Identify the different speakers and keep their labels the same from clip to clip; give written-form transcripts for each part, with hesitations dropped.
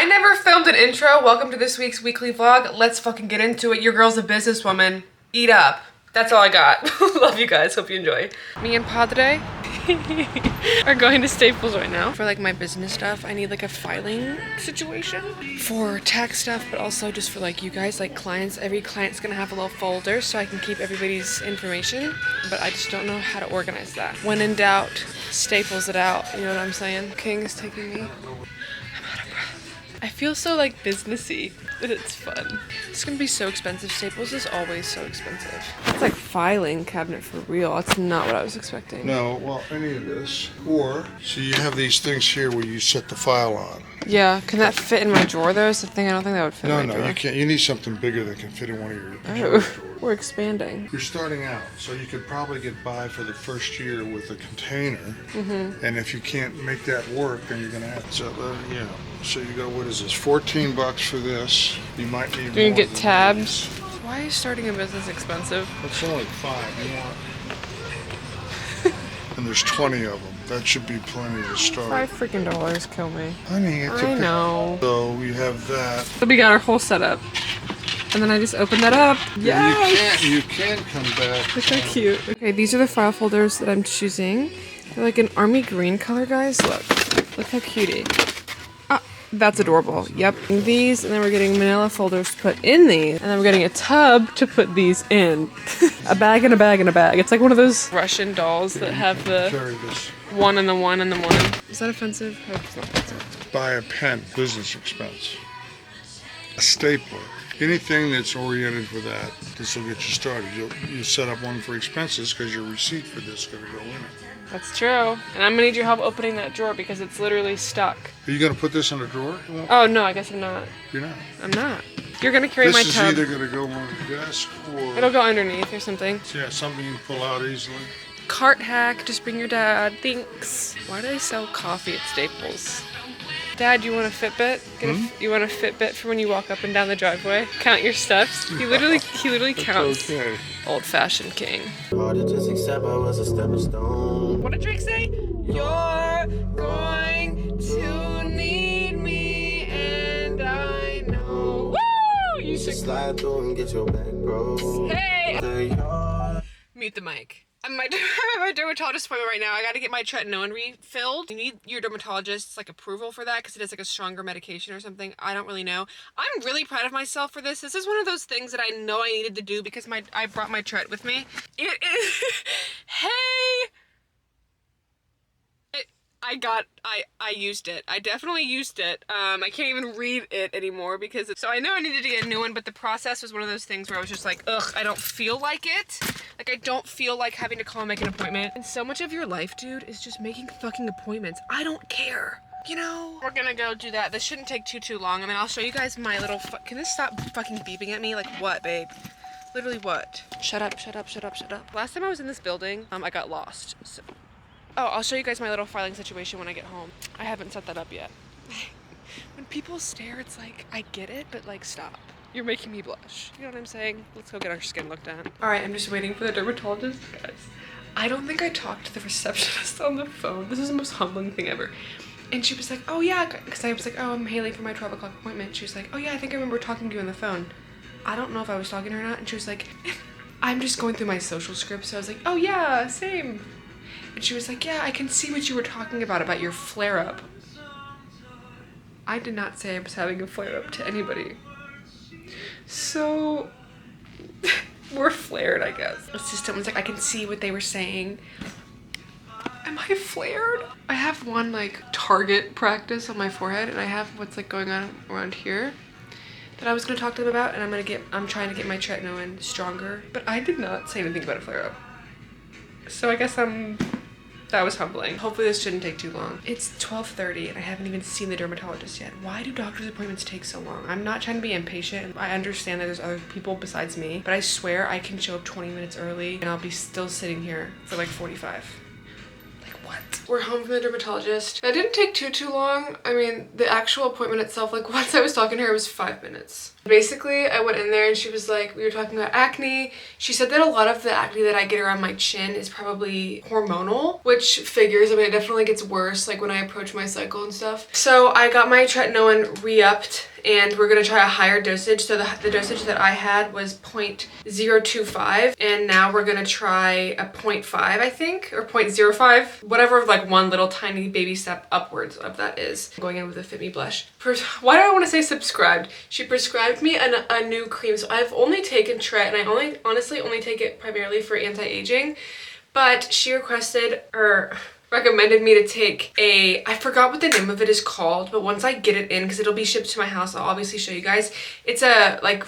Speaker 1: I never filmed an intro. Welcome to this week's weekly vlog. Let's fucking get into it. Your girl's a businesswoman. Eat up. That's all I got. Love you guys. Hope you enjoy. Me and Padre are going to Staples right now for like my business stuff. I need like a filing situation for tax stuff, but also just for like you guys, like clients. Every client's gonna have a little folder so I can keep everybody's information, but I just don't know how to organize that. When in doubt, Staples it out. You know what I'm saying? King is taking me. I'm out of breath. I feel so like businessy. It's fun. It's gonna be so expensive. Staples is always so expensive. It's like filing cabinet for real. That's not what I was expecting.
Speaker 2: No, well, any of this. Or, so you have these things here where you set the file on.
Speaker 1: Yeah, can that fit in my drawer though? Is the thing, I don't think that would fit in my drawer.
Speaker 2: No, you can't. You need something bigger that can fit in one of your drawers.
Speaker 1: We're expanding.
Speaker 2: You're starting out, so you could probably get by for the first year with a container. Mm-hmm. And if you can't make that work, then you're gonna have to. So, yeah. So you go, what is this? $14 for this. You might need more.
Speaker 1: Do you get tabs? Why is starting a business expensive?
Speaker 2: It's only 5. You want. And there's 20 of them. That should be plenty to start.
Speaker 1: $5 freaking kill me.
Speaker 2: Honey, it's
Speaker 1: I know.
Speaker 2: So we have that.
Speaker 1: So we got our whole setup. And then I just opened that up.
Speaker 2: Yeah. You can come back.
Speaker 1: Look how cute. Okay, these are the file folders that I'm choosing. They're like an army green color, guys. Look how cutie. That's adorable. Yep. These, and then we're getting manila folders to put in these, and then we're getting a tub to put these in. A bag and a bag and a bag. It's like one of those Russian dolls that have the one and the one and the one. Is that offensive? I hope it's not offensive.
Speaker 2: Buy a pen, business expense. A stapler. Anything that's oriented for that, this will get you started. You set up one for expenses because your receipt for this is going to go in it.
Speaker 1: That's true. And I'm gonna need your help opening that drawer because it's literally stuck.
Speaker 2: Are you gonna put this in a drawer?
Speaker 1: Oh no, I guess I'm not.
Speaker 2: You're not?
Speaker 1: I'm not. You're gonna carry my tub.
Speaker 2: This is either gonna go on the desk or...
Speaker 1: It'll go underneath or something.
Speaker 2: Yeah, something you can pull out easily.
Speaker 1: Cart hack, just bring your dad. Thanks. Why do they sell coffee at Staples? Dad, you want a Fitbit? You want a Fitbit for when you walk up and down the driveway? Count your steps. He literally counts. Okay. Old-fashioned king. What did Drake say? You're going to need me, and I know. Woo! You should slide through and get your back, bro. Hey! Mute the mic. I'm at my dermatologist appointment right now. I gotta get my tretinoin refilled. You need your dermatologist's like approval for that because it is like a stronger medication or something. I don't really know. I'm really proud of myself for this. This is one of those things that I know I needed to do because I brought my tret with me. It is hey. I used it. I definitely used it. I can't even read it anymore because so I know I needed to get a new one, but the process was one of those things where I was just like, ugh, I don't feel like it. Like I don't feel like having to call and make an appointment. And so much of your life, dude, is just making fucking appointments. I don't care. You know, we're gonna go do that. This shouldn't take too long. I mean, I'll show you guys my little can this stop fucking beeping at me? Like what, babe? Literally what? Shut up, shut up, shut up, shut up. Last time I was in this building, I got lost. So oh, I'll show you guys my little filing situation when I get home. I haven't set that up yet. When people stare, it's like, I get it, but like, stop. You're making me blush. You know what I'm saying? Let's go get our skin looked at. All right, I'm just waiting for the dermatologist, guys. I don't think I talked to the receptionist on the phone. This is the most humbling thing ever. And she was like, oh yeah, because I was like, oh, I'm Haley for my 12 o'clock appointment. She was like, oh yeah, I think I remember talking to you on the phone. I don't know if I was talking to her or not. And she was like, I'm just going through my social script. So I was like, oh yeah, same. And she was like, yeah, I can see what you were talking about your flare-up. I did not say I was having a flare-up to anybody. So, we're flared, I guess. The system was like, I can see what they were saying. Am I flared? I have one, like, target practice on my forehead, and I have what's, like, going on around here that I was going to talk to them about, and I'm trying to get my tretinoin stronger. But I did not say anything about a flare-up. So I guess that was humbling. Hopefully this shouldn't take too long. It's 12:30 and I haven't even seen the dermatologist yet. Why do doctor's appointments take so long? I'm not trying to be impatient. I understand that there's other people besides me, but I swear I can show up 20 minutes early and I'll be still sitting here for like 45. Like what? We're home from the dermatologist. That didn't take too long. I mean, the actual appointment itself, like once I was talking to her, it was 5 minutes. Basically, I went in there and she was like, we were talking about acne. She said that a lot of the acne that I get around my chin is probably hormonal, which figures. I mean, it definitely gets worse like when I approach my cycle and stuff. So I got my tretinoin re-upped and we're gonna try a higher dosage. So the dosage that I had was 0.025 and now we're gonna try a 0.5, I think, or 0.05, whatever like one little tiny baby step upwards of that is. I'm going in with a Fit Me blush. Why do I want to say subscribed? She prescribed me a new cream. So I've only taken Tret and I honestly only take it primarily for anti-aging, but she requested or recommended me to take I forgot what the name of it is called, but once I get it in, because it'll be shipped to my house, I'll obviously show you guys. It's a like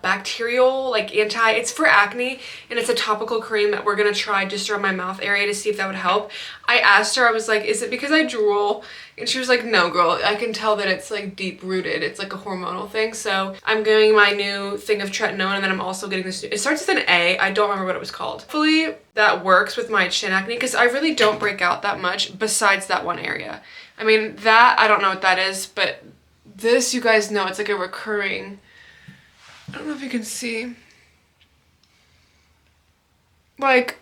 Speaker 1: bacterial like it's for acne and it's a topical cream that we're gonna try just around my mouth area to see if that would help. I asked her, I was like, is it because I drool? And she was like, no girl, I can tell that it's like deep rooted. It's like a hormonal thing. So I'm getting my new thing of tretinoin and then I'm also getting this, it starts with an A. I don't remember what it was called. Hopefully that works with my chin acne because I really don't break out that much besides that one area. I mean, that, I don't know what that is, but this, you guys know, it's like a recurring, I don't know if you can see. Like,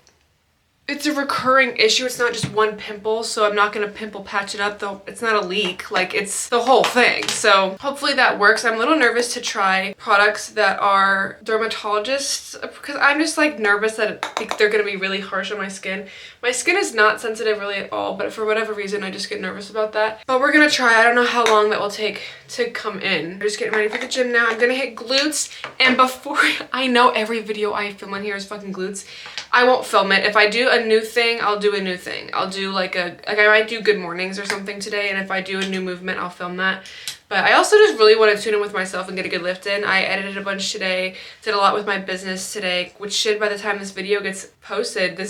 Speaker 1: it's a recurring issue. It's not just one pimple, so I'm not gonna pimple patch it up though. It's not a leak, like it's the whole thing. So hopefully that works. I'm a little nervous to try products that are dermatologists because I'm just like nervous that I think they're gonna be really harsh on my skin. My skin is not sensitive really at all, but for whatever reason, I just get nervous about that. But we're gonna try. I don't know how long that will take to come in. I'm just getting ready for the gym now. I'm gonna hit glutes, and before I know every video I film on here is fucking glutes, I won't film it. If I do a new thing, I'll do a new thing. I'll do like I might do good mornings or something today, and if I do a new movement, I'll film that. But I also just really want to tune in with myself and get a good lift in. I edited a bunch today, did a lot with my business today, which should, by the time this video gets posted,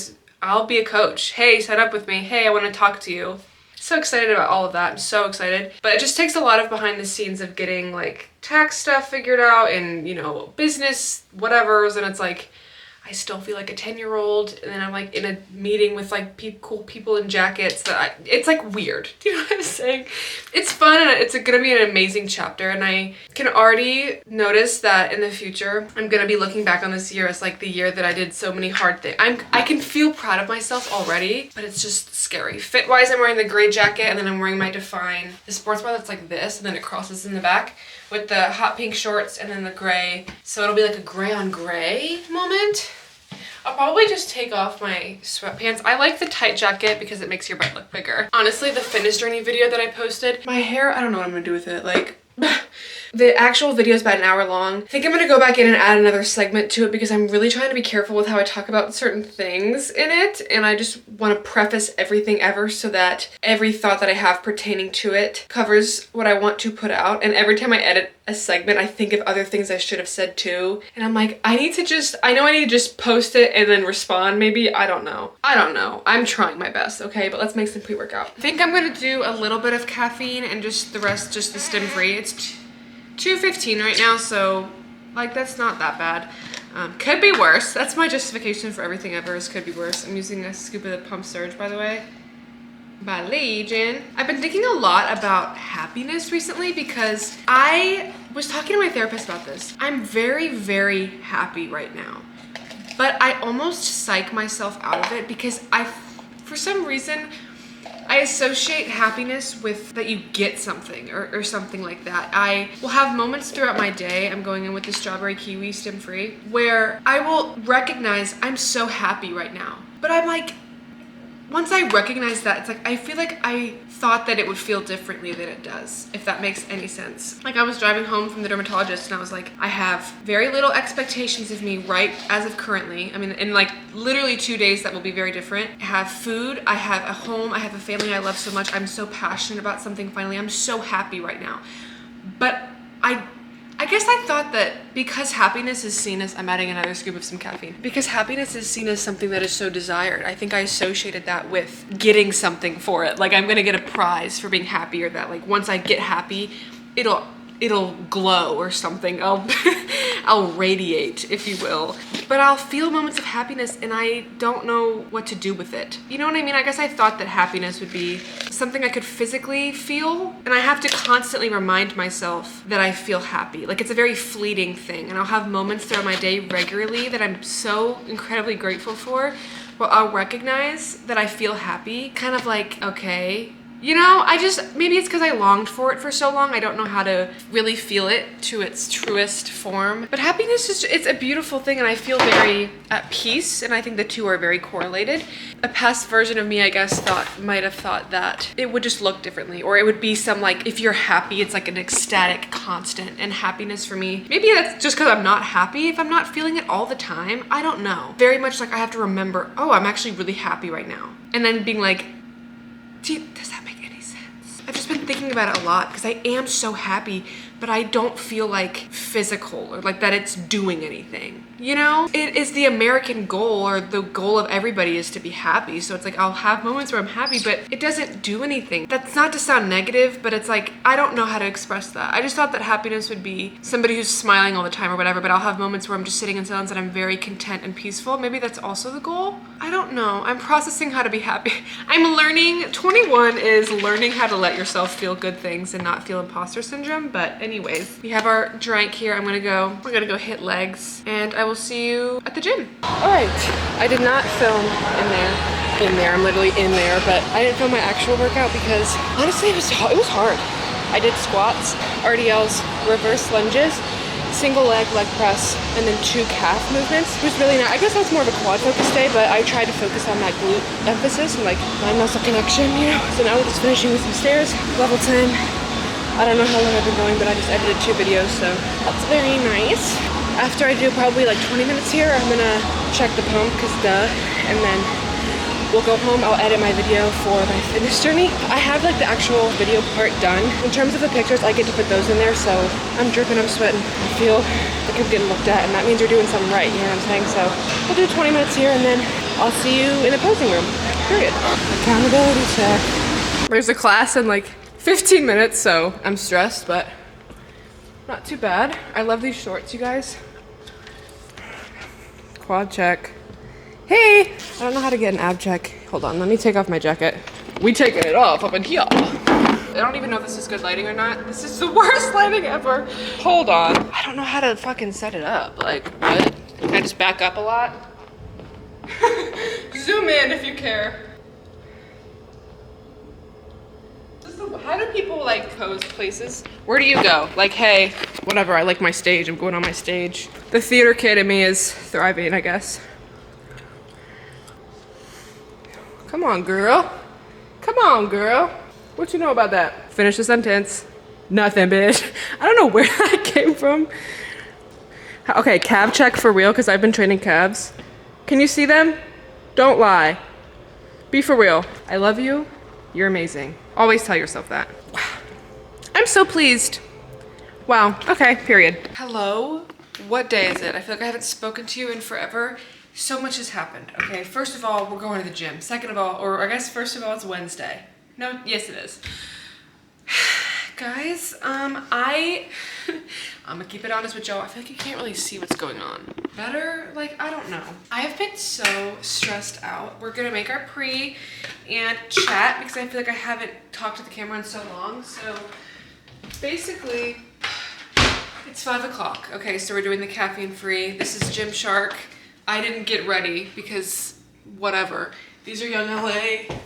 Speaker 1: I'll be a coach. Hey, sign up with me. Hey, I want to talk to you. So excited about all of that. I'm so excited. But it just takes a lot of behind the scenes of getting like tax stuff figured out and, you know, business whatevers, and it's like I still feel like a 10-year-old, and then I'm like in a meeting with like cool people in jackets it's like weird. Do you know what I'm saying? It's fun and it's gonna be an amazing chapter, and I can already notice that in the future I'm gonna be looking back on this year as like the year that I did so many hard things. I can feel proud of myself already, but it's just scary. Fit wise, I'm wearing the gray jacket and then I'm wearing my DFYNE, the sports bar that's like this and then it crosses in the back with the hot pink shorts and then the gray. So it'll be like a gray on gray moment. I'll probably just take off my sweatpants. I like the tight jacket because it makes your butt look bigger. Honestly, the fitness journey video that I posted, my hair, I don't know what I'm gonna do with it. Like, the actual video is about an hour long. I think I'm gonna go back in and add another segment to it because I'm really trying to be careful with how I talk about certain things in it. And I just want to preface everything ever so that every thought that I have pertaining to it covers what I want to put out. And every time I edit a segment, I think of other things I should have said too. And I'm like, I know I need to just post it and then respond maybe. I don't know. I'm trying my best, okay? But let's make some pre-workout. I think I'm gonna do a little bit of caffeine and just the rest, just the stim-free. It's 2:15 right now, so like that's not that bad. Could be worse. That's my justification for everything ever, is could be worse. I'm using a scoop of the Pump Surge, by the way, by Legion. I've been thinking a lot about happiness recently because I was talking to my therapist about this. I'm very, very happy right now, but I almost psych myself out of it because for some reason, I associate happiness with that you get something or something like that. I will have moments throughout my day, I'm going in with the strawberry kiwi stim-free, where I will recognize I'm so happy right now. But I'm like, once I recognize that, it's like, I feel like I thought that it would feel differently than it does, if that makes any sense. Like I was driving home from the dermatologist and I was like, I have very little expectations of me right as of currently. I mean, in like literally 2 days that will be very different. I have food, I have a home, I have a family I love so much. I'm so passionate about something finally. I'm so happy right now. But I guess I thought that because happiness is seen as, I'm adding another scoop of some caffeine, because happiness is seen as something that is so desired, I think I associated that with getting something for it. Like I'm gonna get a prize for being happy, or that like once I get happy, it'll glow or something. Oh, I'll radiate, if you will. But I'll feel moments of happiness and I don't know what to do with it. You know what I mean? I guess I thought that happiness would be something I could physically feel, and I have to constantly remind myself that I feel happy. Like, it's a very fleeting thing, and I'll have moments throughout my day regularly that I'm so incredibly grateful for, where I'll recognize that I feel happy, kind of like, okay, you know, maybe it's because I longed for it for so long, I don't know how to really feel it to its truest form. But happiness it's a beautiful thing, and I feel very at peace, and I think the two are very correlated. A past version of me, I guess, might have thought that it would just look differently, or it would be some, like, if you're happy, it's like an ecstatic constant, and happiness for me, maybe that's just because I'm not happy if I'm not feeling it all the time. I don't know. Very much like I have to remember, oh, I'm actually really happy right now. And then being like, does that make any sense? I've just been thinking about it a lot because I am so happy, but I don't feel like physical or like that it's doing anything. You know? It is the American goal, or the goal of everybody is to be happy. So it's like, I'll have moments where I'm happy, but it doesn't do anything. That's not to sound negative, but it's like, I don't know how to express that. I just thought that happiness would be somebody who's smiling all the time or whatever, but I'll have moments where I'm just sitting in silence and I'm very content and peaceful. Maybe that's also the goal. I don't know. I'm processing how to be happy. I'm learning. 21 is learning how to let yourself feel good things and not feel imposter syndrome. But anyways, we have our drink here. We're gonna go hit legs, and I will see you at the gym. All right, I did not film in there. I'm literally in there, but I didn't film my actual workout because honestly it was hard. I did squats, RDLs, reverse lunges, single leg press, and then 2 calf movements. It was really nice. I guess that's more of a quad focus day, but I tried to focus on that glute emphasis and like mind muscle connection, you know. So now we're just finishing with some stairs, level 10. I don't know how long I've been going, but I just edited 2 videos, so that's very nice. After I do probably like 20 minutes here, I'm gonna check the pump, cause duh, and then we'll go home. I'll edit my video for my fitness journey. I have like the actual video part done. In terms of the pictures, I get to put those in there, so I'm dripping, I'm sweating. I feel like I'm getting looked at, and that means you're doing something right, you know what I'm saying? So we'll do 20 minutes here, and then I'll see you in the posing room, period. Accountability check. There's a class in like 15 minutes, so I'm stressed, but not too bad. I love these shorts, you guys. Quad check. Hey! I don't know how to get an ab check. Hold on, let me take off my jacket. We taking it off up in here. I don't even know if this is good lighting or not. This is the worst lighting ever. Hold on. I don't know how to fucking set it up. Like, what? Can I just back up a lot? Zoom in if you care. How do people like pose places? Where do you go? Like, hey, whatever, I like my stage, I'm going on my stage. The theater kid in me is thriving, I guess. Come on, girl. Come on, girl. What you know about that? Finish the sentence. Nothing, bitch. I don't know where that came from. Okay, calf check for real, because I've been training calves. Can you see them? Don't lie. Be for real. I love you. You're amazing. Always tell yourself that. I'm so pleased. Wow, okay, period. Hello, what day is it? I feel like I haven't spoken to you in forever. So much has happened. Okay, first of all, we're going to the gym. Second of all, or I guess first of all, it's Wednesday. No, yes it is. Guys, I'm gonna keep it honest with y'all. I feel like you can't really see what's going on. Better? Like, I don't know. I have been so stressed out. We're gonna make our pre and chat because I feel like I haven't talked to the camera in so long. So basically, it's 5 o'clock. Okay, so we're doing the caffeine free. This is Gymshark. I didn't get ready because whatever. These are Young LA.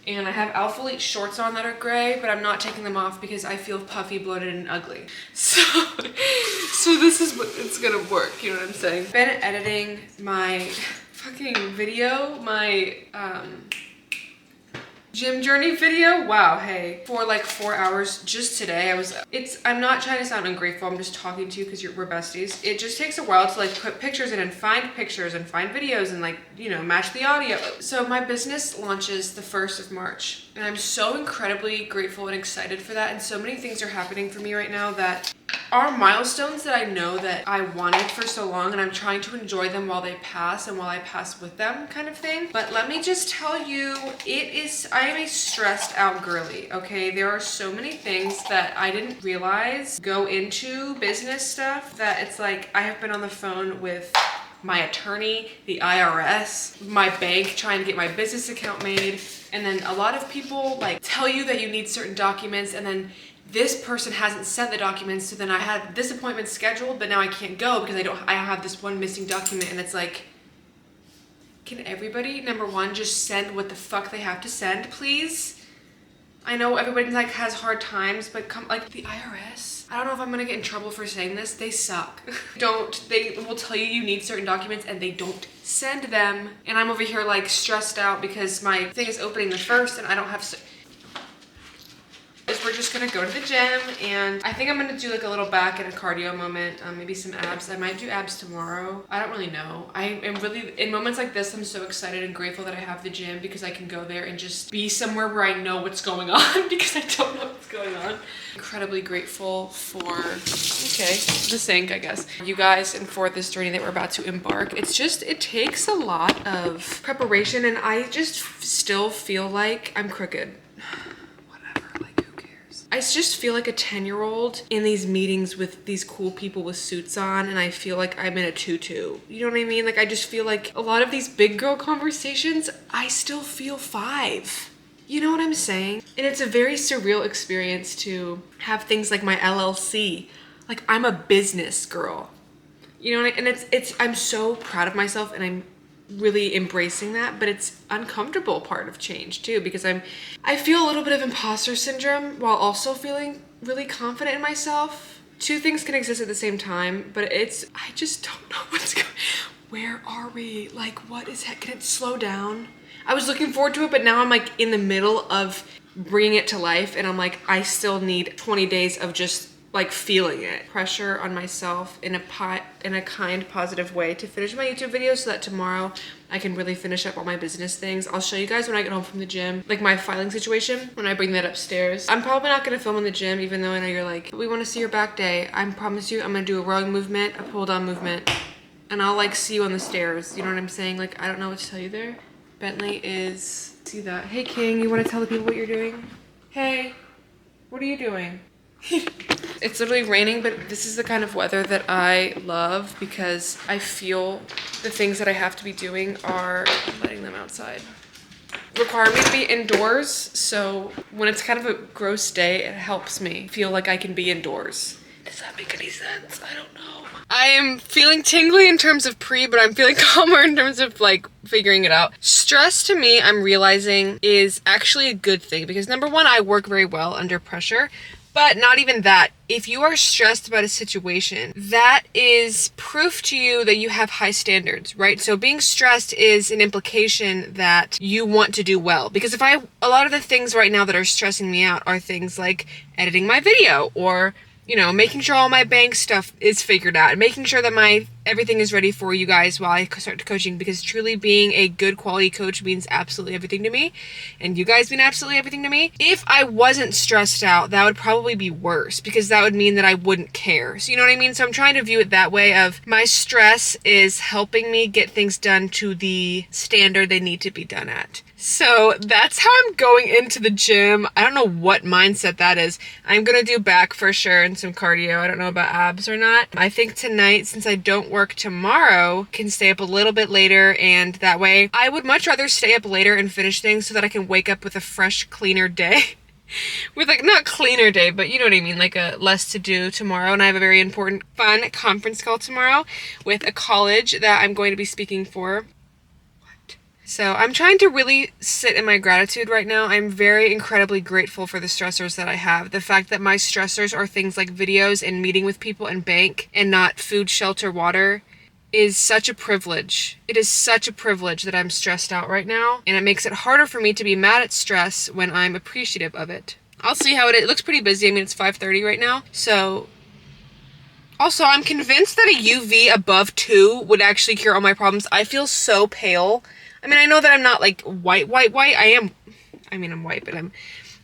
Speaker 1: And I have Alpha Elite shorts on that are gray, but I'm not taking them off because I feel puffy, bloated, and ugly. So this is what it's gonna work, you know what I'm saying? Been editing my fucking video, my gym journey video. Wow, hey. For like 4 hours just today. I'm not trying to sound ungrateful, I'm just talking to you because we're besties. It just takes a while to like put pictures in and find pictures and find videos and like, you know, match the audio. So my business launches the 1st of March and I'm so incredibly grateful and excited for that. And so many things are happening for me right now that are milestones that I know that I wanted for so long, and I'm trying to enjoy them while they pass and while I pass with them, kind of thing. But let me just tell you, I am a stressed out girly, okay? There are so many things that I didn't realize go into business stuff that it's like I have been on the phone with my attorney, the IRS, my bank trying to get my business account made. And then a lot of people like tell you that you need certain documents, and then this person hasn't sent the documents. So then I had this appointment scheduled, but now I can't go because I have this one missing document. And it's like, can everybody, number one, just send what the fuck they have to send, please? I know everybody like has hard times, but like the IRS, I don't know if I'm gonna get in trouble for saying this, they suck. They will tell you you need certain documents and they don't send them. And I'm over here like stressed out because my thing is opening the 1st and I don't have we're just gonna go to the gym, and I think I'm gonna do like a little back and a cardio moment, maybe some abs. I might do abs tomorrow. I don't really know. I am really, in moments like this, I'm so excited and grateful that I have the gym because I can go there and just be somewhere where I know what's going on because I don't know what's going on. Incredibly grateful for, okay, the sink, I guess, you guys, and for this journey that we're about to embark. It takes a lot of preparation, and I just still feel like I'm crooked. I just feel like a 10-year-old in these meetings with these cool people with suits on, and I feel like I'm in a tutu. You know what I mean? Like, I just feel like a lot of these big girl conversations, I still feel 5. You know what I'm saying? And it's a very surreal experience to have things like my LLC. Like, I'm a business girl. You know what I mean? And I'm so proud of myself, and I'm really embracing that, but it's uncomfortable part of change too, because I feel a little bit of imposter syndrome while also feeling really confident in myself. Two things can exist at the same time, but I just don't know what's going. Where are we? Like, what is heck? Can it slow down? I was looking forward to it, but now I'm like in the middle of bringing it to life, and I'm like, I still need 20 days of just like feeling it. Pressure on myself in a kind, positive way to finish my YouTube videos so that tomorrow I can really finish up all my business things. I'll show you guys when I get home from the gym, like my filing situation, when I bring that upstairs. I'm probably not gonna film in the gym, even though I know you're like, we wanna see your back day. I promise you, I'm gonna do a rowing movement, a pull down movement, and I'll like see you on the stairs. You know what I'm saying? Like, I don't know what to tell you there. Bentley is, see that? Hey King, you wanna tell the people what you're doing? Hey, what are you doing? It's literally raining, but this is the kind of weather that I love because I feel the things that I have to be doing are letting them outside. Require me to be indoors, so when it's kind of a gross day, it helps me feel like I can be indoors. Does that make any sense? I don't know. I am feeling tingly in terms of but I'm feeling calmer in terms of like figuring it out. Stress to me, I'm realizing, is actually a good thing because number one, I work very well under pressure. But not even that. If you are stressed about a situation, that is proof to you that you have high standards, right? So being stressed is an implication that you want to do well. Because a lot of the things right now that are stressing me out are things like editing my video or, you know, making sure all my bank stuff is figured out and making sure that everything is ready for you guys while I start coaching, because truly being a good quality coach means absolutely everything to me, and you guys mean absolutely everything to me. If I wasn't stressed out, that would probably be worse because that would mean that I wouldn't care. So you know what I mean? So I'm trying to view it that way of my stress is helping me get things done to the standard they need to be done at. So that's how I'm going into the gym. I don't know what mindset that is. I'm gonna do back for sure and some cardio. I don't know about abs or not. I think tonight, since I don't work tomorrow, can stay up a little bit later, and that way I would much rather stay up later and finish things so that I can wake up with a fresh, cleaner day. With like, not cleaner day, but you know what I mean, like a less to do tomorrow. And I have a very important, fun conference call tomorrow with a college that I'm going to be speaking for. So I'm trying to really sit in my gratitude right now. I'm very incredibly grateful for the stressors that I have. The fact that my stressors are things like videos and meeting with people and bank and not food, shelter, water is such a privilege. It is such a privilege that I'm stressed out right now. And it makes it harder for me to be mad at stress when I'm appreciative of it. I'll see how it looks pretty busy. I mean, it's 5:30 right now. So also, I'm convinced that a UV above 2 would actually cure all my problems. I feel so pale. I mean, I know that I'm not like white. I'm white, but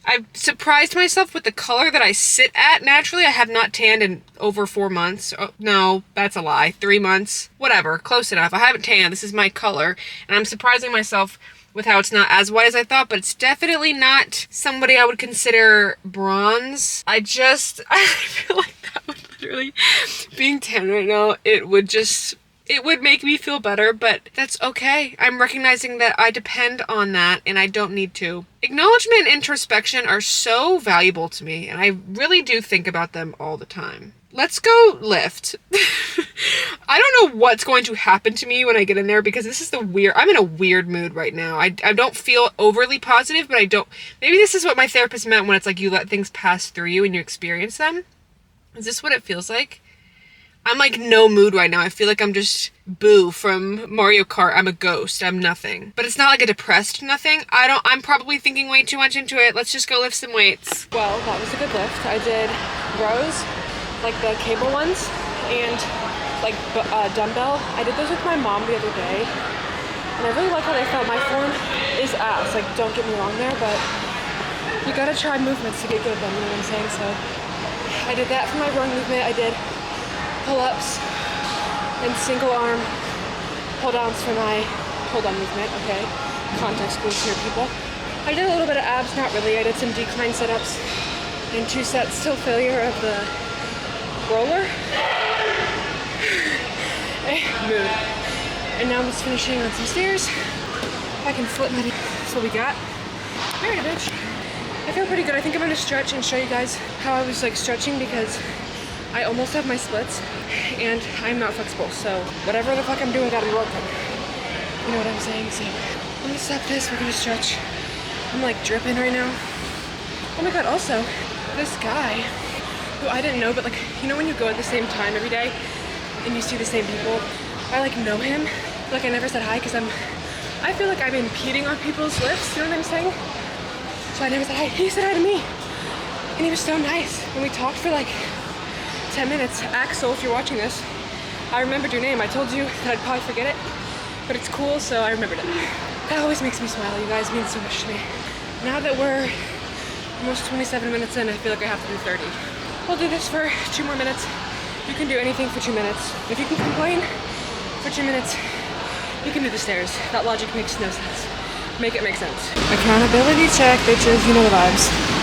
Speaker 1: I've surprised myself with the color that I sit at naturally. I have not tanned in over 4 months. Oh, no, that's a lie. 3 months. Whatever, close enough. I haven't tanned. This is my color. And I'm surprising myself with how it's not as white as I thought, but it's definitely not somebody I would consider bronze. I feel like that would literally, being tan right now, it would make me feel better, but that's okay. I'm recognizing that I depend on that and I don't need to. Acknowledgement and introspection are so valuable to me, and I really do think about them all the time. Let's go lift. I don't know what's going to happen to me when I get in there, because this is I'm in a weird mood right now. I don't feel overly positive, but maybe this is what my therapist meant when it's like you let things pass through you and you experience them. Is this what it feels like? I'm like no mood right now. I feel like I'm just Boo from Mario Kart. I'm a ghost. I'm nothing. But it's not like a depressed nothing. I'm probably thinking way too much into it. Let's just go lift some weights. Well, that was a good lift. I did rows, like the cable ones, and like dumbbell. I did those with my mom the other day, and I really like how they felt. My form is ass. Like, don't get me wrong there, but you gotta try movements to get good at them, you know what I'm saying? So I did that for my rowing movement. I did pull-ups and single arm pull-downs for my pull-down movement, okay? Context clues here, people. I did a little bit of abs, not really. I did some decline sit-ups and 2 sets till failure of the roller. Mood. And now I'm just finishing on some stairs. If I can flip my... That's what we got. Alright, bitch. I feel pretty good. I think I'm gonna stretch and show you guys how I was like stretching, because I almost have my splits and I'm not flexible, so whatever the fuck I'm doing gotta be working. You know what I'm saying? So I'm gonna stop this, we're gonna stretch. I'm like dripping right now. Oh my god, also, this guy, who I didn't know, but like, you know when you go at the same time every day and you see the same people? I like know him. Like, I never said hi because I feel like I'm impeding on people's lifts, you know what I'm saying? So I never said hi. He said hi to me. And he was so nice. And we talked for like 10 minutes. Axel, if you're watching this, I remembered your name. I told you that I'd probably forget it, but it's cool, so I remembered it. That always makes me smile. You guys mean so much to me. Now that we're almost 27 minutes in, I feel like I have to do 30. We'll do this for 2 more minutes. You can do anything for 2 minutes. If you can complain for 2 minutes, you can do the stairs. That logic makes no sense. Make it make sense. Accountability check, bitches. You know the vibes.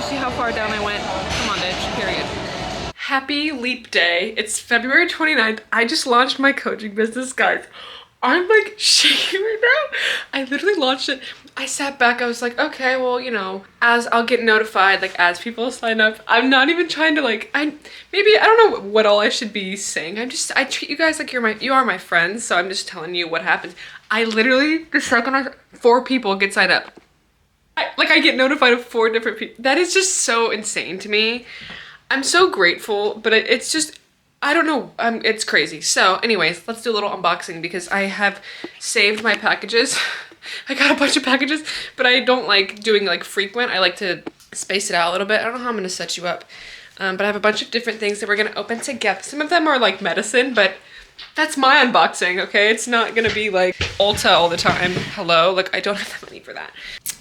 Speaker 1: See how far down I went? Come on, bitch, period. Happy Leap Day. It's February 29th. I just launched my coaching business, guys. I'm like shaking right now. I literally launched it. I sat back, I was like, okay, well, you know, as I'll get notified, like as people sign up. I'm not even trying to like, I don't know what all I should be saying. I treat you guys like you are my friends, so I'm just telling you what happens. I literally, the second 4 people get signed up. I get notified of 4 different people. That is just so insane to me. I'm so grateful, but it's just, I don't know. It's crazy. So anyways, let's do a little unboxing because I have saved my packages. I got a bunch of packages, but I don't like doing like frequent. I like to space it out a little bit. I don't know how I'm going to set you up. But I have a bunch of different things that we're going to open together. Some of them are like medicine, but that's my unboxing, okay? It's not going to be like Ulta all the time. Hello? Like, I don't have the money for that.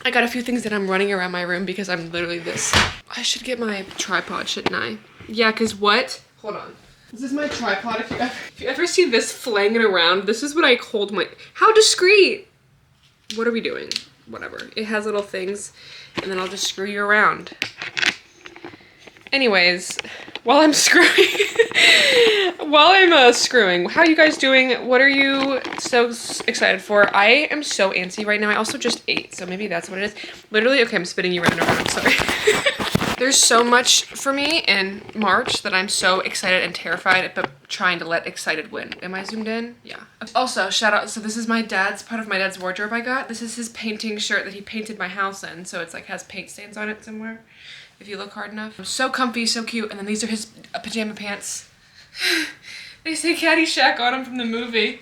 Speaker 1: I got a few things that I'm running around my room because I'm literally this. I should get my tripod, shouldn't I? Yeah, because what? Hold on. This is my tripod. If you ever see this flanging around, this is what I hold my... How discreet! What are we doing? Whatever. It has little things, and then I'll just screw you around. Anyways, while I'm screwing, screwing, how are you guys doing? What are you so excited for? I am so antsy right now. I also just ate, so maybe that's what it is. Literally, okay, I'm spinning you around and around, sorry. There's so much for me in March that I'm so excited and terrified, but trying to let excited win. Am I zoomed in? Yeah. Also, shout out, so this is my dad's, part of my dad's wardrobe I got. This is his painting shirt that he painted my house in, so it's like has paint stains on it somewhere. If you look hard enough. So comfy, so cute. And then these are his pajama pants. They say Caddyshack on them from the movie.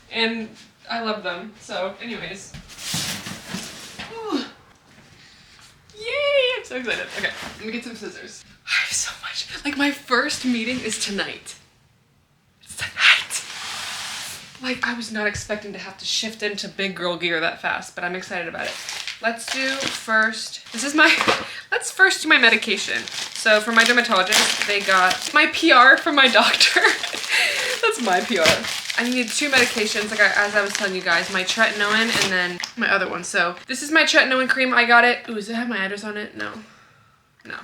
Speaker 1: And I love them. So anyways. Ooh. Yay! I'm so excited. Okay, let me get some scissors. I have so much. Like my first meeting is tonight. It's tonight. Like I was not expecting to have to shift into big girl gear that fast, but I'm excited about it. Let's do first, let's first do my medication. So for my dermatologist, they got my PR from my doctor. That's my PR. I needed 2 medications, like as I was telling you guys, my tretinoin and then my other one. So this is my tretinoin cream, I got it. Ooh, does it have my address on it? No. No.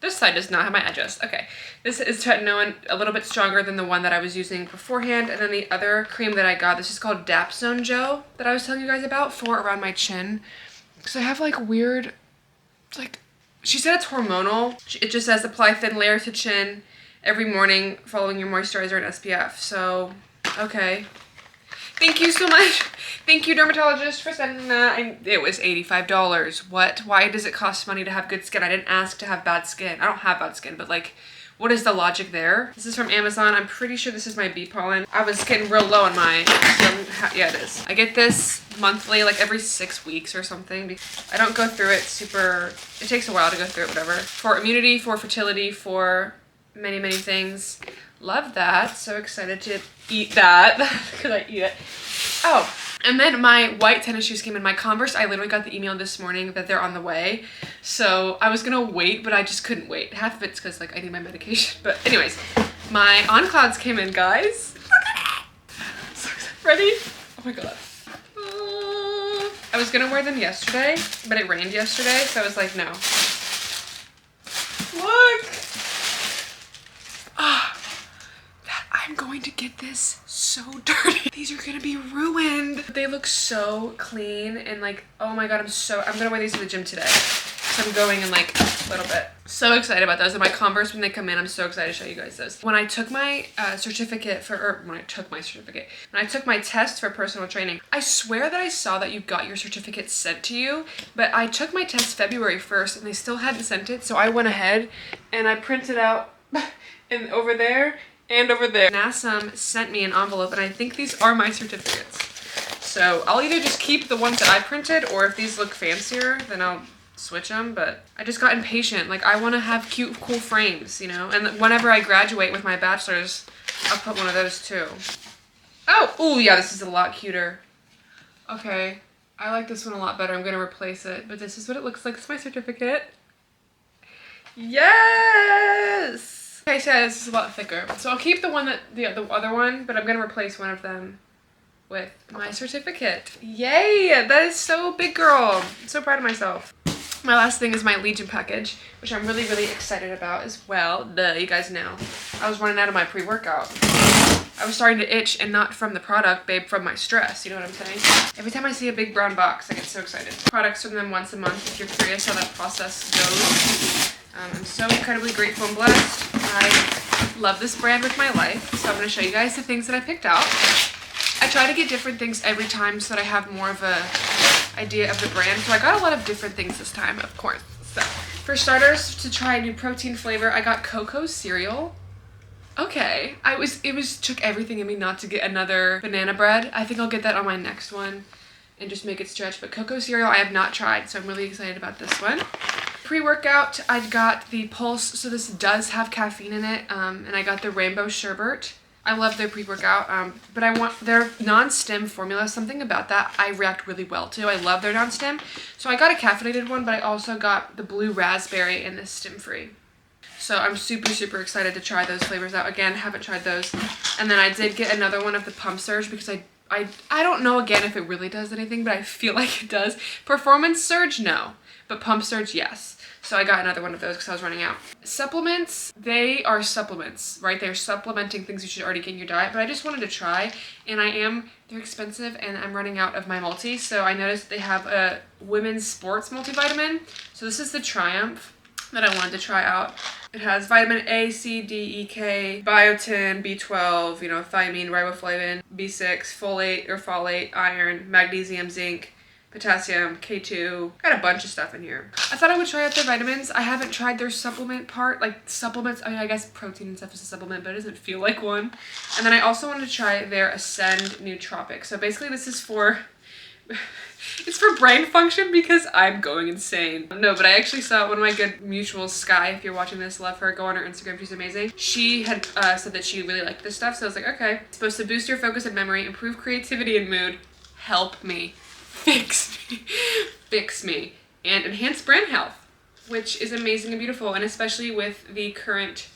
Speaker 1: This side does not have my address. Okay. This is tretinoin, a little bit stronger than the one that I was using beforehand. And then the other cream that I got, this is called Dapsone Gel that I was telling you guys about for around my chin. Because I have like weird, like, she said it's hormonal. It just says apply thin layer to chin every morning following your moisturizer and SPF. So, okay. Thank you so much. Thank you, dermatologist, for sending that. It was $85. What? Why does it cost money to have good skin? I didn't ask to have bad skin. I don't have bad skin, but like, what is the logic there? This is from Amazon. I'm pretty sure this is my bee pollen. I was getting real low on mine. So yeah, it is. I get this monthly, like every 6 weeks or something. I don't go through it super, it takes a while to go through it, whatever. For immunity, for fertility, for many, many things. Love that. So excited to eat that because I eat it. Oh, and then my white tennis shoes came in. My Converse, I literally got the email this morning that they're on the way. So I was gonna wait, but I just couldn't wait. Half of it's because like I need my medication. But anyways, my On Clouds came in, guys. So ready? Oh my god. I was gonna wear them yesterday, but it rained yesterday, so I was like, no. Look! I'm going to get this so dirty. These are gonna be ruined. They look so clean and like, oh my god, I'm gonna wear these to the gym today. So I'm going in like a little bit. So excited about those. And my Converse, when they come in, I'm so excited to show you guys those. When I took my when I took my test for personal training, I swear that I saw that you got your certificate sent to you, but I took my test February 1st and they still hadn't sent it. So I went ahead and I printed out and over there and over there. NASM sent me an envelope and I think these are my certificates. So I'll either just keep the ones that I printed or if these look fancier, then I'll switch them, but I just got impatient. Like I want to have cute, cool frames, you know? And whenever I graduate with my bachelor's, I'll put one of those too. Oh yeah, this is a lot cuter. Okay, I like this one a lot better. I'm gonna replace it, but this is what it looks like. It's my certificate. Yes! Okay, so this is a lot thicker. So I'll keep the one that, the other one, but I'm gonna replace one of them with my certificate. Yay! That is so big girl. I'm so proud of myself. My last thing is my Legion package, which I'm really, really excited about as well. Duh, you guys know. I was running out of my pre-workout. I was starting to itch, and not from the product, babe, from my stress. You know what I'm saying? Every time I see a big brown box, I get so excited. Products from them once a month if you're curious how that process goes. I'm so incredibly grateful and blessed. I love this brand with my life, so I'm going to show you guys the things that I picked out. I try to get different things every time so that I have more of a idea of the brand. So I got a lot of different things this time, of course. So for starters, to try a new protein flavor, I got cocoa cereal. Okay. It took everything in me not to get another banana bread. I think I'll get that on my next one and just make it stretch. But cocoa cereal I have not tried, so I'm really excited about this one. Pre-workout, I got the Pulse, so this does have caffeine in it, and I got the Rainbow Sherbet. I love their pre-workout, but I want their non-stim formula. Something about that I react really well to. I love their non-stim. So I got a caffeinated one, but I also got the blue raspberry and the stim-free. So I'm super, super excited to try those flavors out. Again, haven't tried those. And then I did get another one of the Pump Surge because I don't know, again, if it really does anything, but I feel like it does. Performance Surge, no. But Pump Surge, yes. So I got another one of those because I was running out. Supplements, they are supplements, right? They're supplementing things you should already get in your diet, but I just wanted to try, and they're expensive, and I'm running out of my multi, so I noticed they have a women's sports multivitamin. So this is the Triumph that I wanted to try out. It has vitamin A, C, D, E, K, biotin, B12, thiamine, riboflavin, B6, folate, iron, magnesium, zinc, potassium, K2, got a bunch of stuff in here. I thought I would try out their vitamins. I haven't tried their supplement part, like supplements. I mean, I guess protein and stuff is a supplement, but it doesn't feel like one. And then I also wanted to try their Ascend Nootropic. So basically this is for, it's for brain function because I'm going insane. No, but I actually saw one of my good mutuals, Sky, if you're watching this, love her, go on her Instagram, she's amazing. She had said that she really liked this stuff, so I was like, okay. It's supposed to boost your focus and memory, improve creativity and mood, help me. Fix me, and enhance brain health, which is amazing and beautiful, and especially with the current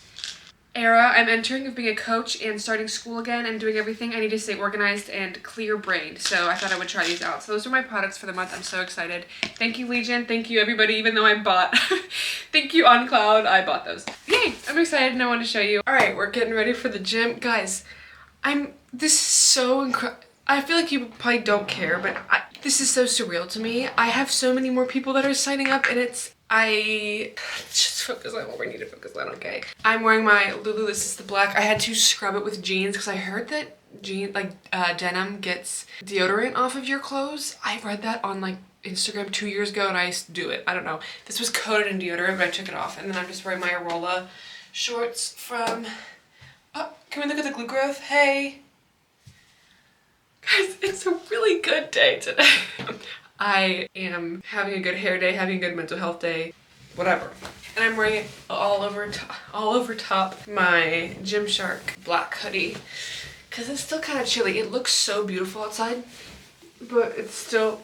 Speaker 1: era I'm entering of being a coach and starting school again and doing everything, I need to stay organized and clear-brained, so I thought I would try these out. So those are my products for the month. I'm so excited. Thank you, Legion. Thank you, everybody, even though I bought. Thank you, On Cloud. I bought those. Yay! I'm excited and I want to show you. All right, we're getting ready for the gym. Guys, this is so incredible. I feel like you probably don't care, but this is so surreal to me. I have so many more people that are signing up, and I just focus on what we need to focus on, okay? I'm wearing my Lulu, this is the black. I had to scrub it with jeans because I heard that denim gets deodorant off of your clothes. I read that on Instagram 2 years ago, and I used to do it. I don't know. This was coated in deodorant, but I took it off, and then I'm just wearing my Arola shorts from, oh, can we look at the glute growth? Hey. Guys, it's a really good day today. I am having a good hair day, having a good mental health day, whatever. And I'm wearing it all over top my Gymshark black hoodie because it's still kind of chilly. It looks so beautiful outside, but it's still,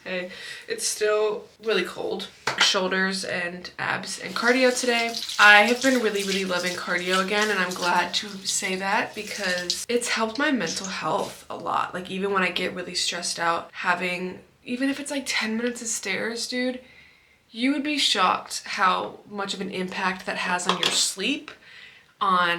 Speaker 1: hey, it's still really cold. Shoulders and abs and cardio today. I have been really, really loving cardio again, and I'm glad to say that because it's helped my mental health a lot. Like, even when I get really stressed out, even if it's 10 minutes of stairs, dude, you would be shocked how much of an impact that has on your sleep,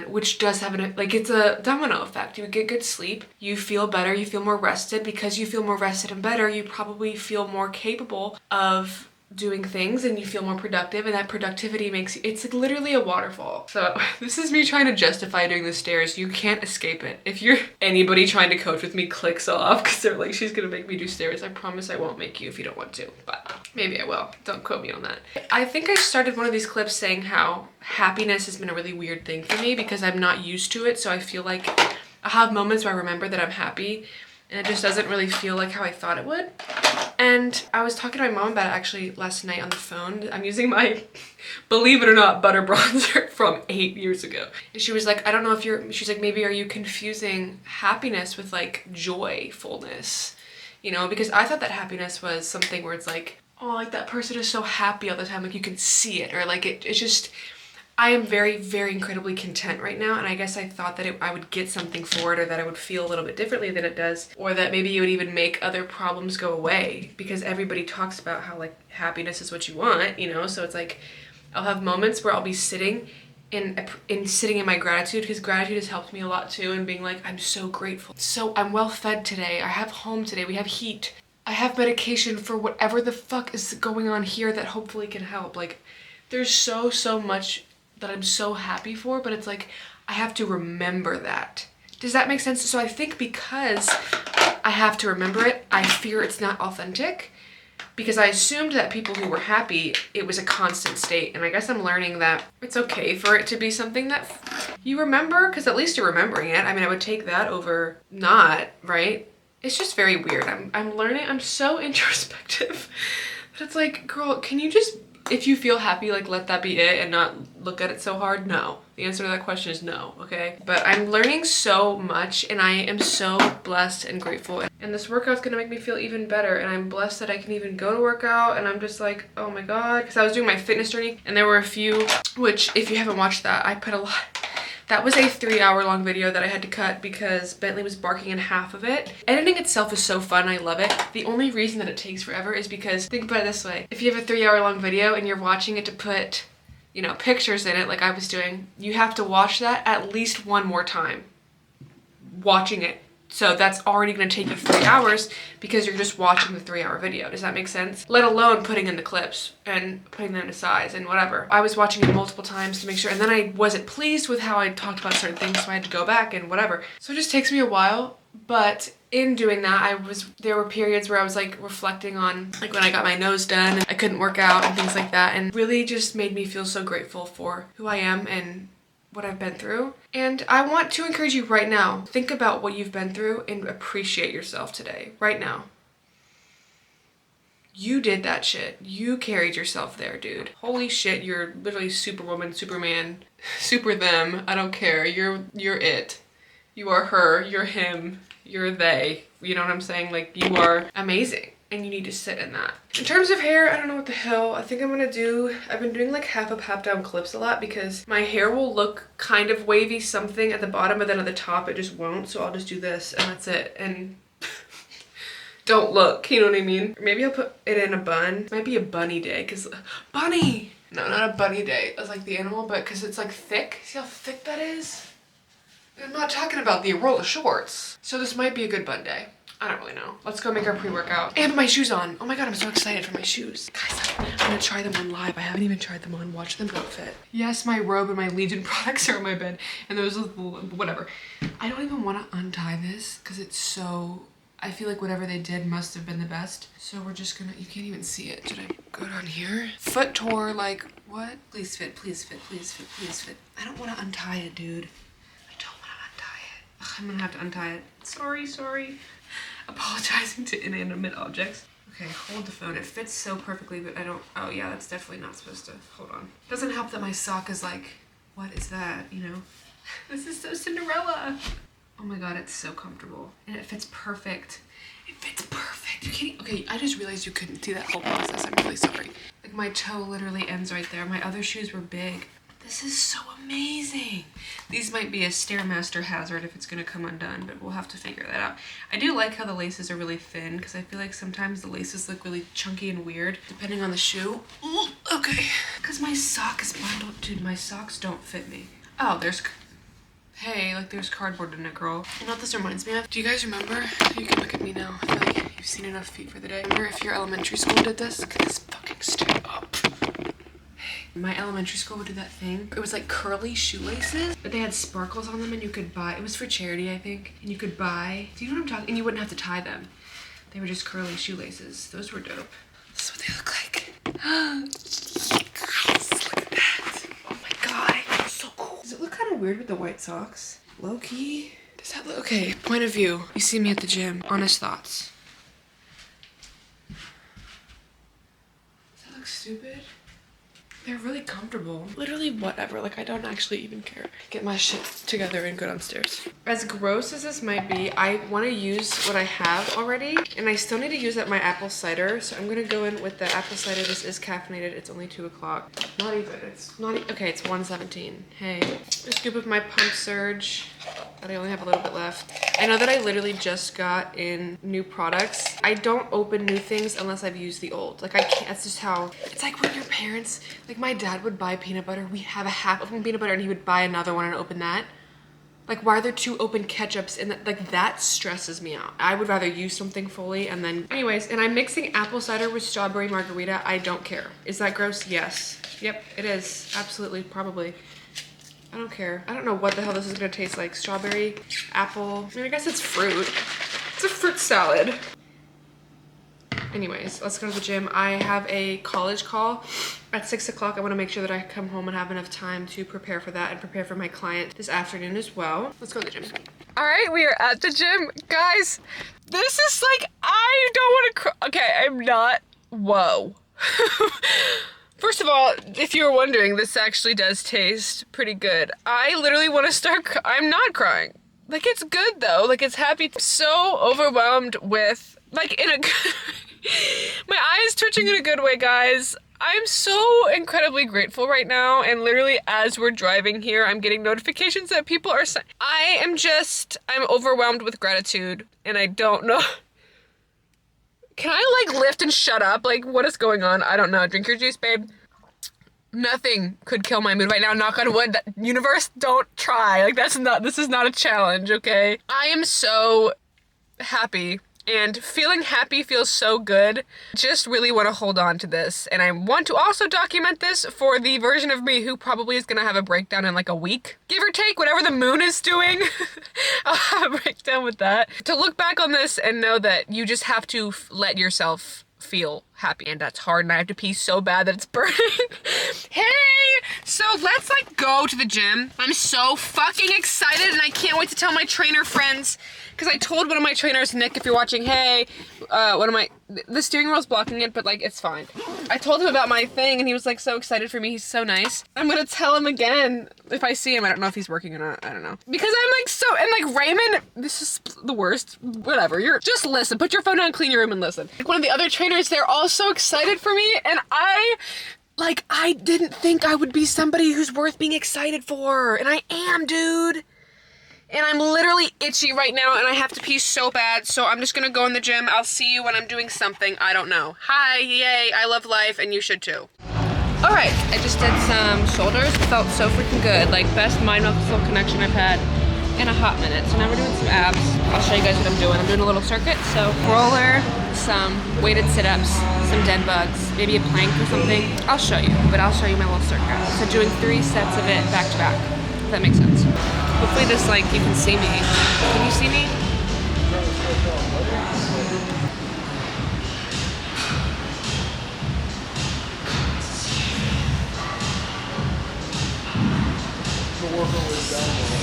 Speaker 1: which does have it's a domino effect. You get good sleep, you feel better, you feel more rested. Because you feel more rested and better, you probably feel more capable of doing things, and you feel more productive, and that productivity makes you, it's literally a waterfall. So this is me trying to justify doing the stairs. You can't escape it. If you're anybody trying to coach with me, clicks off because they're like, she's gonna make me do stairs. I promise I won't make you if you don't want to, but maybe I will. Don't quote me on that. I think I started one of these clips saying how happiness has been a really weird thing for me because I'm not used to it. So I feel like I have moments where I remember that I'm happy, and it just doesn't really feel like how I thought it would. And I was talking to my mom about it actually last night on the phone. I'm using my, believe it or not, butter bronzer from 8 years ago. And she was like, I don't know if she's like, maybe are you confusing happiness with joyfulness? Because I thought that happiness was something where it's oh, that person is so happy all the time, you can see it, or it's just, I am very, very incredibly content right now, and I guess I thought that I would get something for it, or that I would feel a little bit differently than it does, or that maybe it would even make other problems go away, because everybody talks about how happiness is what you want, so it's I'll have moments where I'll be sitting sitting in my gratitude, because gratitude has helped me a lot too, and being I'm so grateful. So I'm well fed today, I have home today, we have heat, I have medication for whatever the fuck is going on here that hopefully can help. There's so much that I'm so happy for, but it's I have to remember that. Does that make sense? So I think because I have to remember it, I fear it's not authentic, because I assumed that people who were happy, it was a constant state. And I guess I'm learning that it's okay for it to be something that you remember, because at least you're remembering it. I mean, I would take that over not, right? It's just very weird. I'm learning. I'm so introspective. But it's like, girl, can you just, if you feel happy, like let that be it and not look at it so hard? No. The answer to that question is no, okay? But I'm learning so much and I am so blessed and grateful. And this workout's gonna make me feel even better. And I'm blessed that I can even go to workout, and I'm just like, oh my God. Because I was doing my fitness journey and there were a few, which if you haven't watched that, I put a lot. That was a 3-hour long video that I had to cut because Bentley was barking in half of it. Editing itself is so fun, I love it. The only reason that it takes forever is because, think about it this way. If you have a 3-hour long video and you're watching it to put, you know, pictures in it like I was doing, you have to watch that at least one more time. Watching it. So that's already gonna take you 3 hours because you're just watching the 3-hour video. Does that make sense? Let alone putting in the clips and putting them to size and whatever. I was watching it multiple times to make sure, and then I wasn't pleased with how I talked about certain things, so I had to go back and whatever. So it just takes me a while, but in doing that, there were periods where I was like reflecting on like when I got my nose done, I couldn't work out and things like that, and really just made me feel so grateful for who I am and what I've been through. And I want to encourage you right now, think about what you've been through and appreciate yourself today, right now. You did that shit. You carried yourself there, dude. Holy shit, you're literally Superwoman, Superman, super them, I don't care. You're it. You are her, you're him, you're they. You know what I'm saying? Like, you are amazing. And you need to sit in that. In terms of hair, I don't know what the hell. I think I'm gonna do, I've been doing like half up, half down clips a lot because my hair will look kind of wavy something at the bottom, but then at the top it just won't. So I'll just do this and that's it. And don't look, you know what I mean? Maybe I'll put it in a bun. It might be a bunny day, cause bunny! No, not a bunny day. It's like the animal, but cause it's like thick. See how thick that is? I'm not talking about the roll of shorts. So this might be a good bun day. I don't really know. Let's go make our pre-workout. And my shoes on. Oh my God, I'm so excited for my shoes. Guys, I'm gonna try them on live. I haven't even tried them on. Watch them don't fit. Yes, my robe and my Legion products are on my bed. And those, whatever. I don't even wanna untie this because it's so, I feel like whatever they did must have been the best. So we're just gonna, you can't even see it. Should I go down here? Foot tour, like, what? Please fit, please fit, please fit, please fit. I don't wanna untie it, dude. I don't wanna untie it. Ugh, I'm gonna have to untie it. Sorry. Apologizing to inanimate objects. Okay, hold the phone. It fits so perfectly, but I don't, oh yeah, that's definitely not supposed to, hold on. Doesn't help that my sock is like, what is that, you know? This is so Cinderella. Oh my God, it's so comfortable. And it fits perfect. It fits perfect. You can't, okay, I just realized you couldn't see that whole process. I'm really sorry. Like my toe literally ends right there. My other shoes were big. This is so amazing. These might be a Stairmaster hazard if it's gonna come undone, but we'll have to figure that out. I do like how the laces are really thin because I feel like sometimes the laces look really chunky and weird depending on the shoe. Ooh, okay. Because my sock is bundled. Dude, my socks don't fit me. Oh, hey, like there's cardboard in it, girl. You know what this reminds me of? Do you guys remember? You can look at me now. I feel like you've seen enough feet for the day. Remember if your elementary school did this? Look at this fucking stand up. My elementary school would do that thing. It was like curly shoelaces, but they had sparkles on them and you could buy, it was for charity, I think. And you could buy, do you know what I'm talking? And you wouldn't have to tie them. They were just curly shoelaces. Those were dope. This is what they look like. Guys, look at that. Oh my God, so cool. Does it look kind of weird with the white socks? Low key. Does that look, okay, point of view. You see me at the gym. Honest thoughts. Does that look stupid? They're really comfortable. Literally whatever, like I don't actually even care. Get my shit together and go downstairs. As gross as this might be, I want to use what I have already, and I still need to use up my apple cider, so I'm gonna go in with the apple cider. This is caffeinated, it's only 2 o'clock. Not even, it's not, okay, it's 1:17. Hey, a scoop of my pump surge, but I only have a little bit left. I know that I literally just got in new products. I don't open new things unless I've used the old. Like I can't, that's just how, it's like when your parents, like my dad would buy peanut butter. We have a half open peanut butter and he would buy another one and open that. Like why are there 2 open ketchups and like that stresses me out. I would rather use something fully and then, anyways, and I'm mixing apple cider with strawberry margarita. I don't care. Is that gross? Yes. Yep, it is. Absolutely, probably. I don't care. I don't know what the hell this is gonna taste like. Strawberry, apple. I mean, I guess it's fruit. It's a fruit salad. Anyways, let's go to the gym. I have a college call at 6 o'clock. I want to make sure that I come home and have enough time to prepare for that and prepare for my client this afternoon as well. Let's go to the gym. All right, we are at the gym. Guys, this is like, I don't want to cry. Okay, I'm not. Whoa. First of all, if you were wondering, this actually does taste pretty good. I literally want to start, I'm not crying. Like, it's good though. Like, it's happy. So overwhelmed with, like, in a good, my eyes twitching in a good way, guys. I'm so incredibly grateful right now, and literally as we're driving here, I'm getting notifications that people are saying, I'm overwhelmed with gratitude, and I don't know. Can I, like, lift and shut up? Like, what is going on? I don't know. Drink your juice, babe. Nothing could kill my mood right now. Knock on wood. Universe, don't try. Like, this is not a challenge, okay? I am so happy. And feeling happy feels so good. Just really want to hold on to this. And I want to also document this for the version of me who probably is going to have a breakdown in like a week. Give or take, whatever the moon is doing. I'll have a breakdown with that. To look back on this and know that you just have to let yourself feel happy. And that's hard, and I have to pee so bad that it's burning. Hey! So let's like go to the gym. I'm so fucking excited, and I can't wait to tell my trainer friends. Because I told one of my trainers, Nick, if you're watching, hey, the steering wheel's blocking it, but like, it's fine. I told him about my thing, and he was like so excited for me. He's so nice. I'm gonna tell him again if I see him. I don't know if he's working or not. I don't know. Because I'm like so, and like Raymond, this is the worst. Whatever, just listen. Put your phone down, clean your room, and listen. Like, one of the other trainers, they're all so excited for me, and I didn't think I would be somebody who's worth being excited for, and I am, dude. And I'm literally itchy right now, and I have to pee so bad, so I'm just gonna go in the gym. I'll see you when I'm doing something. I don't know. Hi, yay, I love life, and you should too. All right, I just did some shoulders. Felt so freaking good. Like, best mind-muscle connection I've had in a hot minute. So now we're doing some abs. I'll show you guys what I'm doing. I'm doing a little circuit. So roller, some weighted sit-ups, some dead bugs, maybe a plank or something. I'll show you, but I'll show you my little circuit. So doing 3 sets of it back to back, if that makes sense. Hopefully this, like, you can see me. Can you see me? What was that?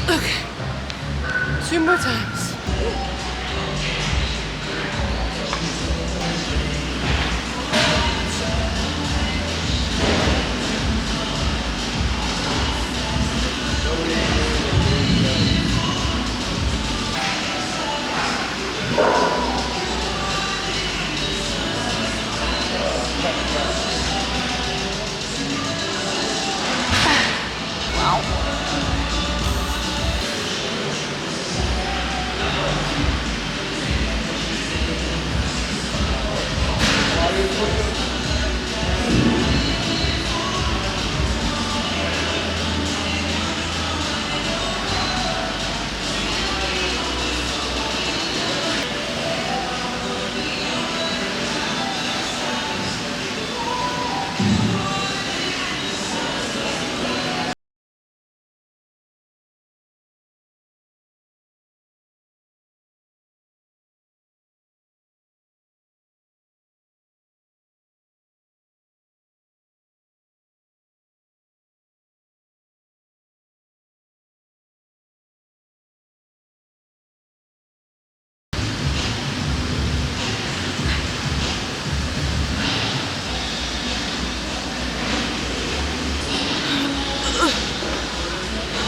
Speaker 1: Okay, 2 more times.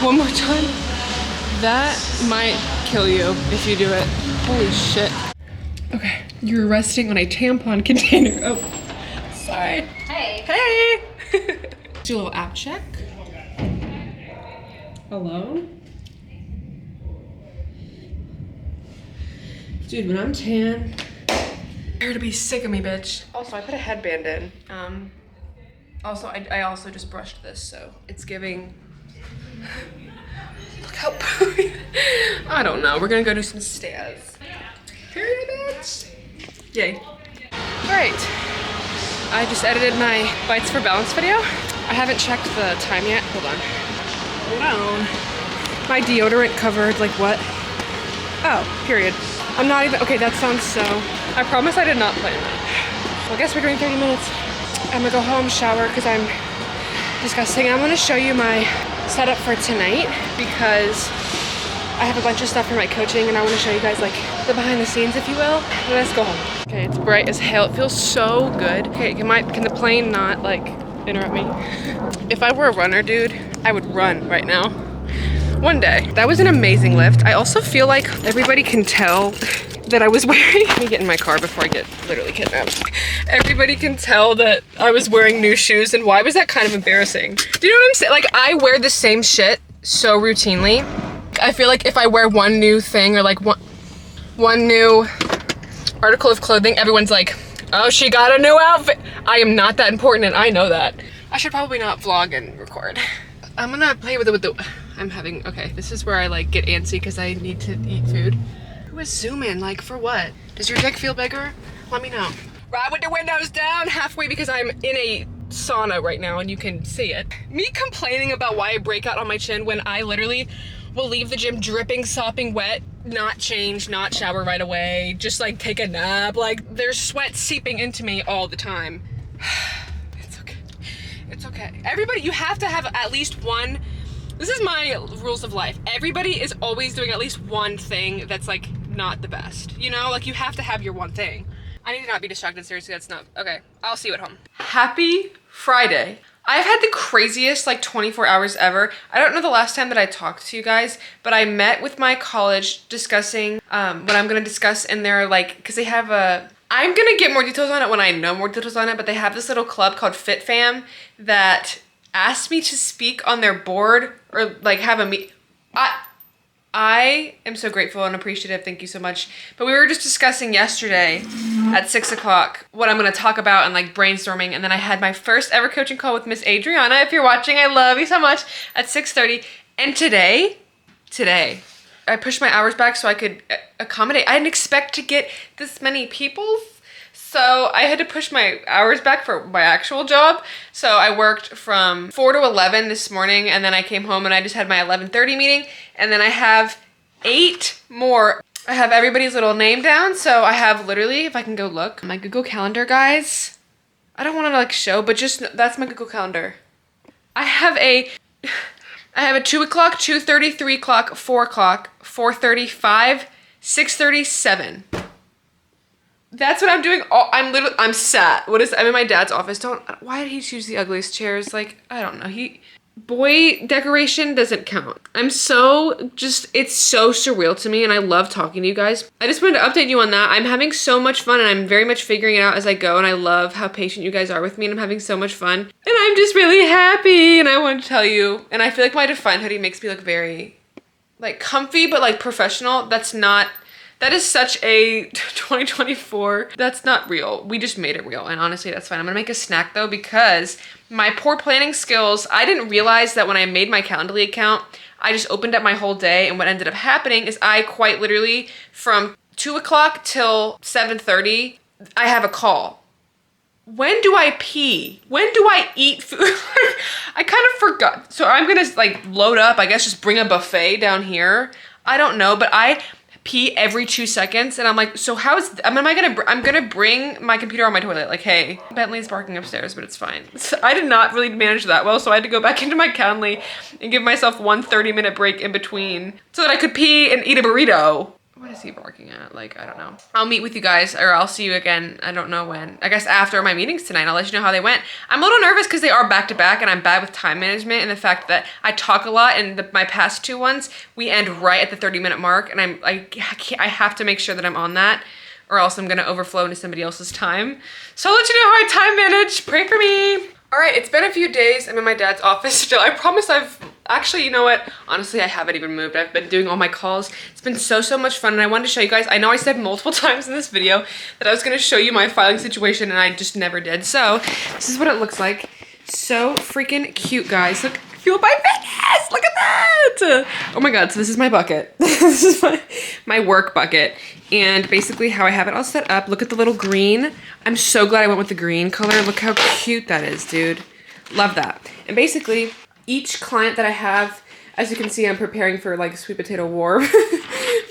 Speaker 1: One more time. That might kill you if you do it. Holy shit. Okay, you're resting on a tampon container. Oh, sorry.
Speaker 3: Hey.
Speaker 1: Hey. Do a little app check. Hello? Dude, when I'm tan, you're to be sick of me, bitch. Also, I put a headband in. Also, I also just brushed this, so it's giving. Look how I don't know. We're gonna go do some stairs. Period, bitch. Yay. Alright. I just edited my Bites for Balance video. I haven't checked the time yet. Hold on. Hold on. My deodorant covered like what? Oh, period. I'm not even, okay, that sounds so, I promise I did not plan that. Well, I guess we're doing 30 minutes. I'm gonna go home, shower, because I'm disgusting. I'm gonna show you my setup for tonight because I have a bunch of stuff for my coaching and I wanna show you guys like the behind the scenes, if you will. Let's go home. Okay, it's bright as hell. It feels so good. Okay, can the plane not like interrupt me? If I were a runner, dude, I would run right now. One day. That was an amazing lift. I also feel like everybody can tell that I was wearing, let me get in my car before I get literally kidnapped. Everybody can tell that I was wearing new shoes, and why was that kind of embarrassing? Do you know what I'm saying? Like, I wear the same shit so routinely. I feel like if I wear one new thing or like one new article of clothing, everyone's like, oh, she got a new outfit. I am not that important and I know that. I should probably not vlog and record. I'm gonna play with the I'm having, okay, this is where I like get antsy because I need to eat food. Who is zooming, like for what? Does your dick feel bigger? Let me know. Ride with the windows down halfway because I'm in a sauna right now and you can see it. Me complaining about why I break out on my chin when I literally will leave the gym dripping, sopping wet, not change, not shower right away, just like take a nap. Like there's sweat seeping into me all the time. It's okay. It's okay. Everybody, you have to have at least one. This is my rules of life. Everybody is always doing at least one thing that's like not the best. You know, like you have to have your one thing. I need to not be distracted, seriously, that's not, okay. I'll see you at home. Happy Friday. I've had the craziest like 24 hours ever. I don't know the last time that I talked to you guys, but I met with my college discussing what I'm gonna discuss in their like, cause they have a, I'm gonna get more details on it when I know more details on it, but they have this little club called Fit Fam that asked me to speak on their board or like have a meet. I am so grateful and appreciative. Thank you so much. But we were just discussing yesterday at 6 o'clock what I'm going to talk about and like brainstorming. And then I had my first ever coaching call with Miss Adriana. If you're watching, I love you so much, at 6:30. And today, I pushed my hours back so I could accommodate. I didn't expect to get this many people. So I had to push my hours back for my actual job. So I worked from 4 to 11 this morning, and then I came home and I just had my 11:30 meeting, and then I have 8 more. I have everybody's little name down, so I have literally, if I can go look, my Google Calendar, guys. I don't want to like show, but just, that's my Google Calendar. I have a 2 o'clock, 2:30, 3 o'clock, 4 o'clock, 4:30, 5, 6:30, 7. That's what I'm doing. I'm sat. I'm in my dad's office. Why did he choose the ugliest chairs? Like, I don't know. Boy decoration doesn't count. It's so surreal to me and I love talking to you guys. I just wanted to update you on that. I'm having so much fun and I'm very much figuring it out as I go, and I love how patient you guys are with me and I'm having so much fun. And I'm just really happy and I want to tell you, and I feel like my DFYNE hoodie makes me look very like comfy but like professional. That is such a 2024, that's not real. We just made it real, and honestly, that's fine. I'm gonna make a snack though, because my poor planning skills, I didn't realize that when I made my Calendly account, I just opened up my whole day, and what ended up happening is I quite literally, from 2 o'clock till 7:30, I have a call. When do I pee? When do I eat food? I kind of forgot. So I'm gonna like load up, I guess just bring a buffet down here. I don't know, but I pee every 2 seconds, and I'm like, so I'm gonna bring my computer on my toilet, like, hey, Bentley's barking upstairs, but it's fine. So I did not really manage that well, so I had to go back into my Calendly and give myself one 30-minute break in between so that I could pee and eat a burrito. What is he barking at? Like, I don't know. I'll meet with you guys, or I'll see you again. I don't know when. I guess after my meetings tonight, I'll let you know how they went. I'm a little nervous because they are back to back, and I'm bad with time management and the fact that I talk a lot. And my past 2 ones, we end right at the 30-minute mark, and I have to make sure that I'm on that, or else I'm gonna overflow into somebody else's time. So I'll let you know how I time manage. Pray for me. All right, it's been a few days. I'm in my dad's office still. I promise actually, you know what? Honestly, I haven't even moved. I've been doing all my calls. It's been so much fun, and I wanted to show you guys. I know I said multiple times in this video that I was gonna show you my filing situation, and I just never did. So this is what it looks like. So freaking cute, guys. Look, feel my fitness. Look at that. Oh my God, so this is my bucket. This is my work bucket. And basically how I have it all set up. Look at the little green. I'm so glad I went with the green color. Look how cute that is, dude. Love that. And basically, each client that I have, as you can see, I'm preparing for like sweet potato war.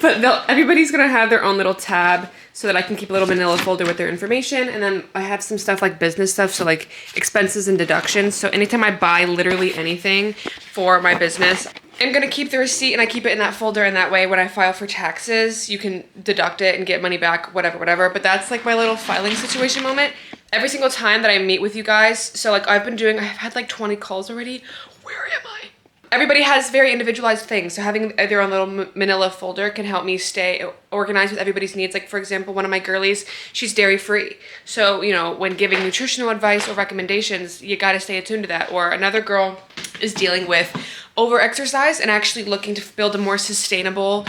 Speaker 1: But everybody's gonna have their own little tab so that I can keep a little manila folder with their information. And then I have some stuff like business stuff, so like expenses and deductions. So anytime I buy literally anything for my business, I'm gonna keep the receipt and I keep it in that folder, and that way when I file for taxes, you can deduct it and get money back, whatever. But that's like my little filing situation moment. Every single time that I meet with you guys, so like I've had like 20 calls already. Where am I? Everybody has very individualized things, so having their own little manila folder can help me stay organized with everybody's needs. Like for example, one of my girlies, she's dairy free. So, you know, when giving nutritional advice or recommendations, you gotta stay attuned to that. Or another girl is dealing with over-exercise and actually looking to build a more sustainable,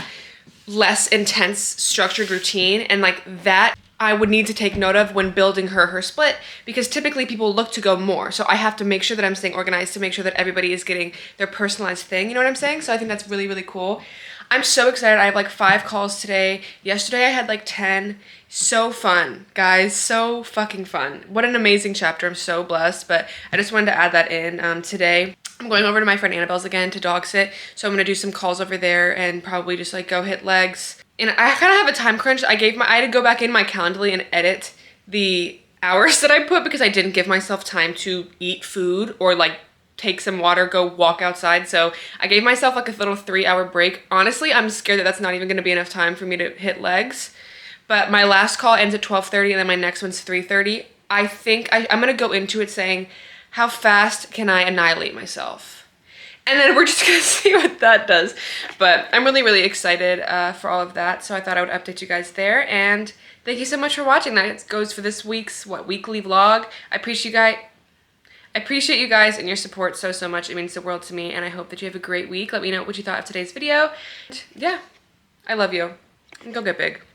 Speaker 1: less intense, structured routine. And like that, I would need to take note of when building her split, because typically people look to go more. So I have to make sure that I'm staying organized to make sure that everybody is getting their personalized thing. You know what I'm saying? So I think that's really cool. I'm so excited. I have like 5 calls today. Yesterday I had like 10. So fun, guys. So fucking fun. What an amazing chapter. I'm so blessed. But I just wanted to add that in today. I'm going over to my friend Annabelle's again to dog sit. So I'm going to do some calls over there and probably just like go hit legs. And I kind of have a time crunch. I had to go back in my Calendly and edit the hours that I put because I didn't give myself time to eat food or like take some water, go walk outside. So I gave myself like a little 3-hour break. Honestly, I'm scared that that's not even going to be enough time for me to hit legs. But my last call ends at 12:30 and then my next one's 3:30. I think I'm going to go into it saying, how fast can I annihilate myself? And then we're just gonna see what that does. But I'm really excited for all of that. So I thought I would update you guys there. And thank you so much for watching. That goes for this week's weekly vlog. I appreciate you guys and your support so much. It means the world to me. And I hope that you have a great week. Let me know what you thought of today's video. Yeah, I love you. And go get big.